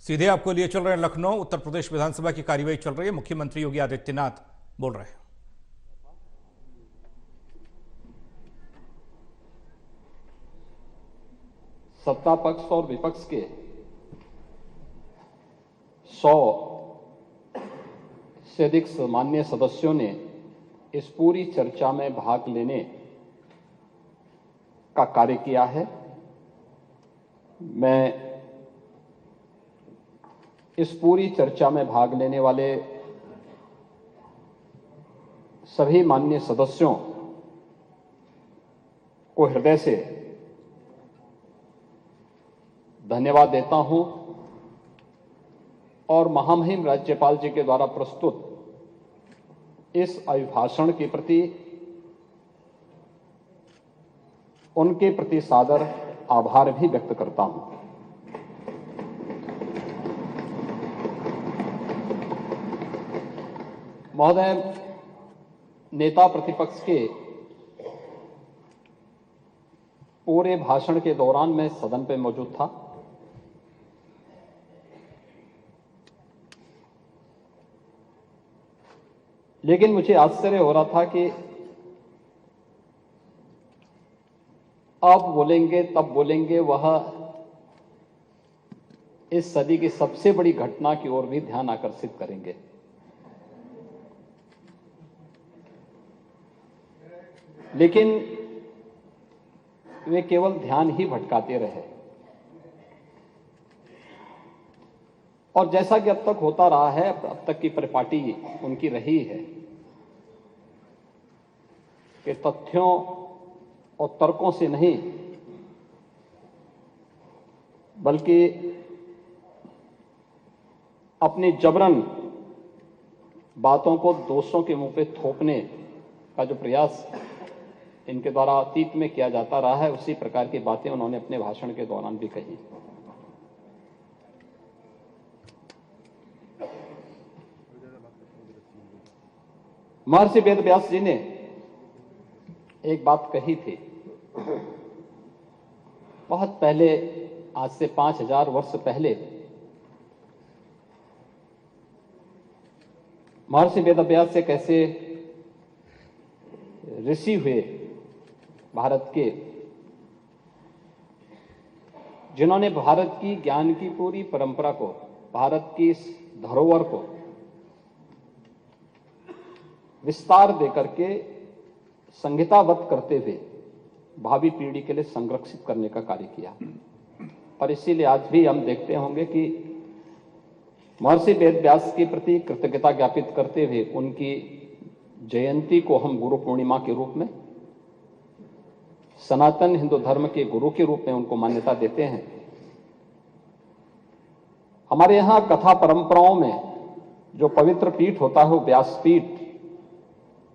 सीधे आपको लिए चल रहे हैं लखनऊ। उत्तर प्रदेश विधानसभा की कार्यवाही चल रही है। मुख्यमंत्री योगी आदित्यनाथ बोल रहे हैं। सत्ता पक्ष और विपक्ष के 100 से अधिक माननीय सदस्यों ने इस पूरी चर्चा में भाग लेने का कार्य किया है। मैं इस पूरी चर्चा में भाग लेने वाले सभी माननीय सदस्यों को हृदय से धन्यवाद देता हूं और महामहिम राज्यपाल जी के द्वारा प्रस्तुत इस अभिभाषण के प्रति उनके प्रति सादर आभार भी व्यक्त करता हूं। महोदय, नेता प्रतिपक्ष के पूरे भाषण के दौरान मैं सदन पे मौजूद था। लेकिन मुझे आश्चर्य हो रहा था कि अब बोलेंगे तब बोलेंगे, वह इस सदी की सबसे बड़ी घटना की ओर भी ध्यान आकर्षित करेंगे। लेकिन वे केवल ध्यान ही भटकाते रहे और जैसा कि अब तक होता रहा है, अब तक की परिपाटी उनकी रही है कि तथ्यों और तर्कों से नहीं बल्कि अपनी जबरन बातों को दोषों के मुंह पे थोपने का जो प्रयास इनके द्वारा अतीत में किया जाता रहा है, उसी प्रकार की बातें उन्होंने अपने भाषण के दौरान भी कही। महर्षि वेदव्यास जी ने एक बात कही थी बहुत पहले, आज से 5000 वर्ष पहले। महर्षि वेदव्यास से कैसे ऋषि हुए भारत के, जिन्होंने भारत की ज्ञान की पूरी परंपरा को, भारत की इस धरोहर को विस्तार देकर के संहिताबद्ध करते हुए भावी पीढ़ी के लिए संरक्षित करने का कार्य किया। और इसीलिए आज भी हम देखते होंगे कि महर्षि वेदव्यास के प्रति कृतज्ञता ज्ञापित करते हुए उनकी जयंती को हम गुरु पूर्णिमा के रूप में, सनातन हिंदू धर्म के गुरु के रूप में उनको मान्यता देते हैं। हमारे यहां कथा परंपराओं में जो पवित्र पीठ होता है वो व्यासपीठ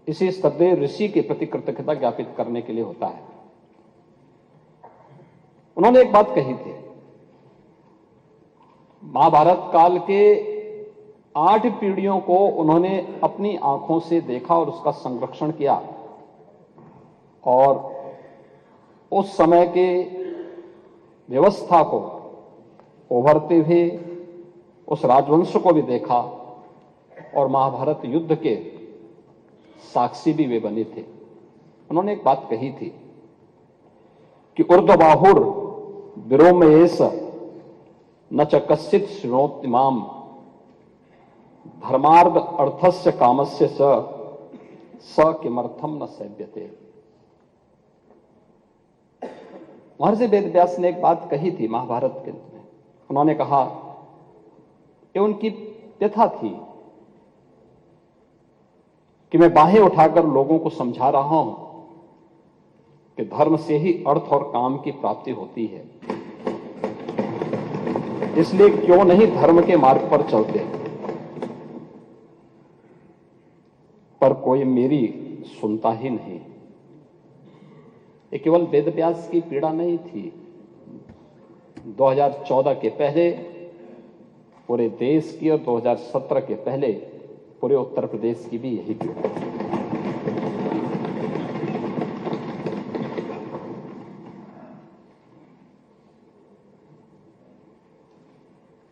इसी श्रद्धेय ऋषि के प्रति कृतज्ञता ज्ञापित करने के लिए होता है। उन्होंने एक बात कही थी, महाभारत काल के 8 पीढ़ियों को उन्होंने अपनी आंखों से देखा और उसका संरक्षण किया और उस समय के व्यवस्था को उभरते हुए उस राजवंश को भी देखा और महाभारत युद्ध के साक्षी भी वे बने थे। उन्होंने एक बात कही थी कि ऊर्ध्वबाहुर विरोमयेश न च कश्चित् शृणोति माम धर्मार्थ अर्थस्य कामस्य स किमर्थम न सेव्यते। महर्षि वेदव्यास ने एक बात कही थी महाभारत के में। उन्होंने कहा कि उनकी व्यथा थी कि मैं बाहें उठाकर लोगों को समझा रहा हूं कि धर्म से ही अर्थ और काम की प्राप्ति होती है, इसलिए क्यों नहीं धर्म के मार्ग पर चलते। पर कोई मेरी सुनता ही नहीं। ये केवल वेदव्यास की पीड़ा नहीं थी। 2014 के पहले पूरे देश की और 2017 के पहले पूरे उत्तर प्रदेश की भी यही पीड़ा है।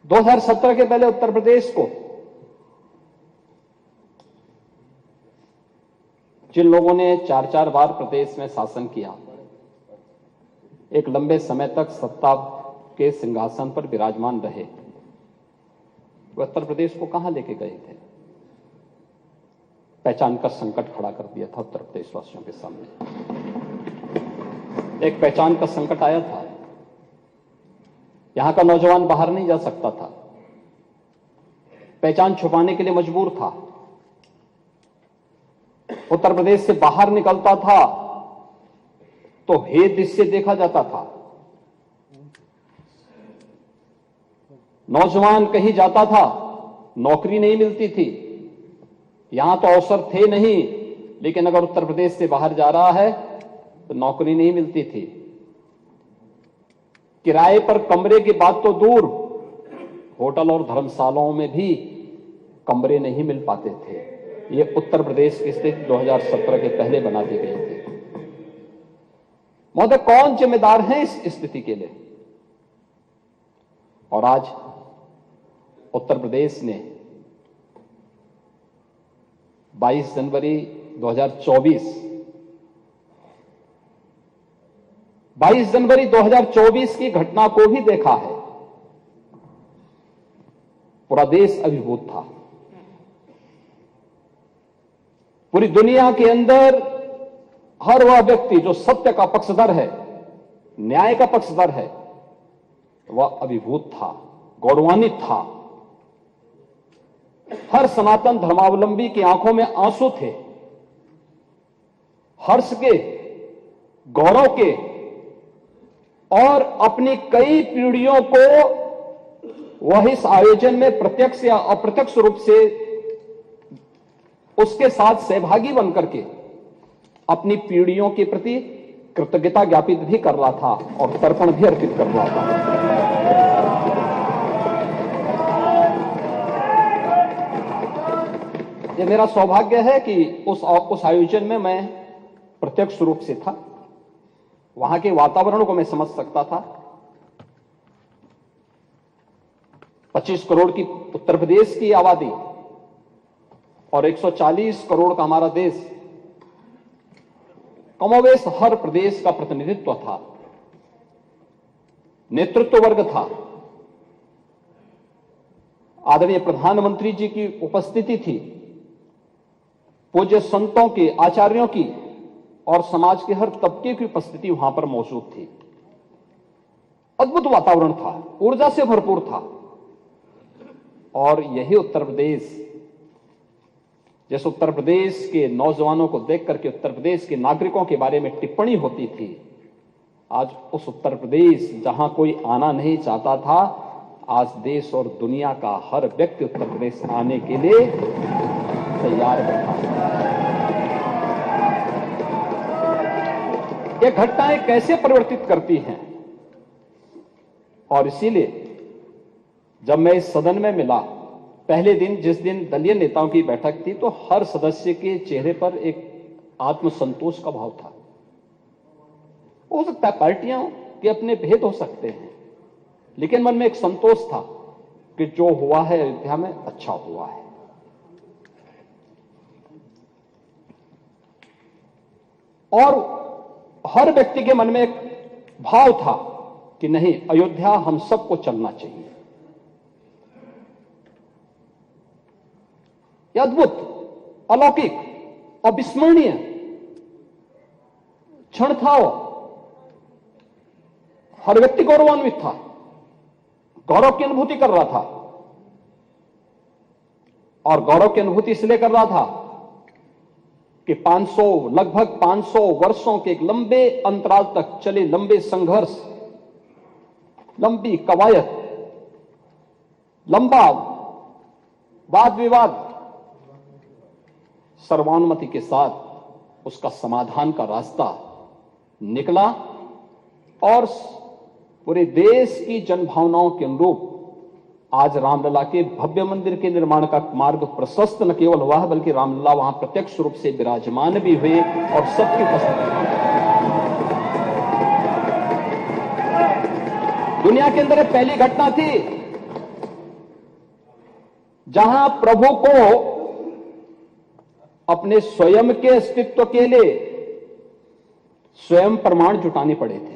2017 के पहले उत्तर प्रदेश को जिन लोगों ने 4-4 बार प्रदेश में शासन किया, एक लंबे समय तक सत्ता के सिंहासन पर विराजमान रहे, वो उत्तर प्रदेश को कहां लेके गए थे? पहचान का संकट खड़ा कर दिया था उत्तर प्रदेश वासियों के सामने। एक पहचान का संकट आया था। यहां का नौजवान बाहर नहीं जा सकता था, पहचान छुपाने के लिए मजबूर था। उत्तर प्रदेश से बाहर निकलता था तो हे दृश्य देखा जाता था। नौजवान कहीं जाता था, नौकरी नहीं मिलती थी। यहां तो अवसर थे नहीं, लेकिन अगर उत्तर प्रदेश से बाहर जा रहा है तो नौकरी नहीं मिलती थी। किराए पर कमरे की बात तो दूर, होटल और धर्मशालाओं में भी कमरे नहीं मिल पाते थे। ये उत्तर प्रदेश की स्थिति 2017 के पहले बना दी गई थी। महोदय, कौन जिम्मेदार है इस स्थिति के लिए? और आज उत्तर प्रदेश ने 22 जनवरी 2024 की घटना को भी देखा है। पूरा देश अभिभूत था। पूरी दुनिया के अंदर हर वह व्यक्ति जो सत्य का पक्षधर है, न्याय का पक्षधर है, वह अभिभूत था, गौरवान्वित था। हर सनातन धर्मावलंबी की आंखों में आंसू थे, हर्ष के, गौरव के, और अपनी कई पीढ़ियों को वह इस आयोजन में प्रत्यक्ष या अप्रत्यक्ष रूप से उसके साथ सहभागी बनकर के अपनी पीढ़ियों के प्रति कृतज्ञता ज्ञापित भी कर रहा था और तर्पण भी अर्पित कर रहा था। यह मेरा सौभाग्य है कि उस आयोजन में मैं प्रत्यक्ष रूप से था। वहां के वातावरण को मैं समझ सकता था। 25 करोड़ की उत्तर प्रदेश की आबादी और 140 करोड़ का हमारा देश, कमोवेश हर प्रदेश का प्रतिनिधित्व था, नेतृत्व वर्ग था। आदरणीय प्रधानमंत्री जी की उपस्थिति थी, पूज्य संतों की, आचार्यों की और समाज के हर तबके की उपस्थिति वहां पर मौजूद थी। अद्भुत वातावरण था, ऊर्जा से भरपूर था। और यही उत्तर प्रदेश, जैसे उत्तर प्रदेश के नौजवानों को देख करके उत्तर प्रदेश के नागरिकों के बारे में टिप्पणी होती थी, आज उस उत्तर प्रदेश जहां कोई आना नहीं चाहता था, आज देश और दुनिया का हर व्यक्ति उत्तर प्रदेश आने के लिए तैयार बैठा। ये घटनाएं कैसे परिवर्तित करती हैं? और इसीलिए जब मैं इस सदन में मिला, पहले दिन जिस दिन दलीय नेताओं की बैठक थी, तो हर सदस्य के चेहरे पर एक आत्मसंतोष का भाव था। हो सकता है पार्टियां के अपने भेद हो सकते हैं, लेकिन मन में एक संतोष था कि जो हुआ है अयोध्या में अच्छा हुआ है। और हर व्यक्ति के मन में एक भाव था कि नहीं, अयोध्या हम सबको चलना चाहिए। यह अद्भुत, अलौकिक, अविस्मरणीय क्षण था। हर व्यक्ति गौरवान्वित था, गौरव की अनुभूति कर रहा था। और गौरव की अनुभूति इसलिए कर रहा था कि लगभग 500 वर्षों के एक लंबे अंतराल तक चले लंबे संघर्ष, लंबी कवायद, लंबा वाद विवाद, सर्वानुमति के साथ उसका समाधान का रास्ता निकला और पूरे देश की जनभावनाओं के अनुरूप आज रामलला के भव्य मंदिर के निर्माण का मार्ग प्रशस्त न केवल हुआ है, बल्कि रामलला वहां प्रत्यक्ष रूप से विराजमान भी हुए और सबकी उपस्थिति। दुनिया के अंदर पहली घटना थी जहां प्रभु को अपने स्वयं के अस्तित्व के लिए स्वयं प्रमाण जुटाने पड़े थे।